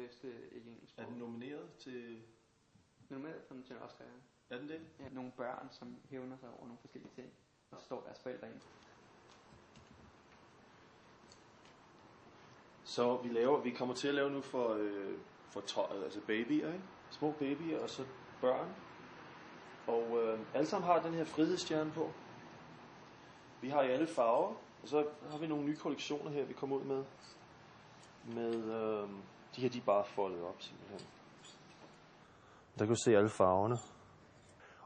bedste ikke engelsk sprog. Er den nomineret til... Nomineret til en Oscar, ja. Er den det? Ja, nogle børn, som hævner sig over nogle forskellige ting, og så står deres forældre ind. Så vi kommer til at lave nu for altså babyer, ikke? Små babyer og så børn. Og alle sammen har den her frihedsstjerne på. Vi har i alle farver, og så har vi nogle nye kollektioner her, vi kommer ud med. De her, de er bare foldet op simpelthen. Der kan du se alle farverne.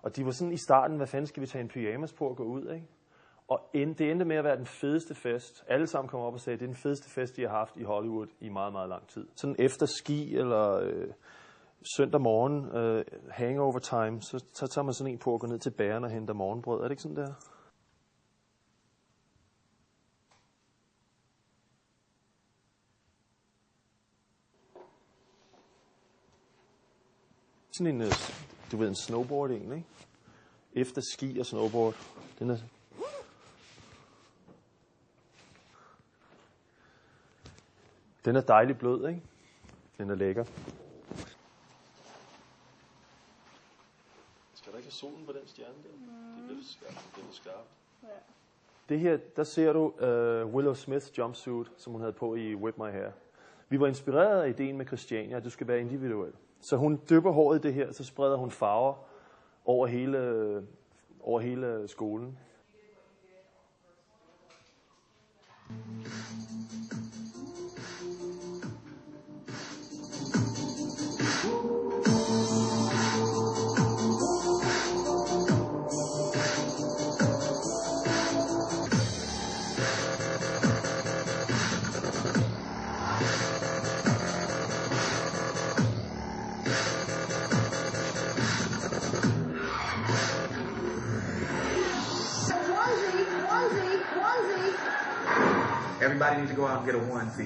Og de var sådan i starten, hvad fanden skal vi tage en pyjamas på og gå ud, ikke? Og det endte med at være den fedeste fest. Alle sammen kom op og sagde, at det er den fedeste fest, de har haft i Hollywood i meget, meget lang tid. Sådan efter ski eller søndag morgen, hangover time, så tager man sådan en på og går ned til bageren og henter morgenbrød. Er det ikke sådan der? Sådan en, du ved, en snowboard egentlig, ikke? Efter ski og snowboard. Den er dejlig blød, ikke? Den er lækker. Skal der ikke have solen på den stjerne der? Det bliver skarpt. Ja. Det her, der ser du Willow Smiths jumpsuit, som hun havde på i Whip My Hair. Vi var inspireret af ideen med Christiania, at du skal være individuel. Så hun dypper håret i det her, så spreder hun farver over hele skolen. Everybody needs to go out and get a onesie.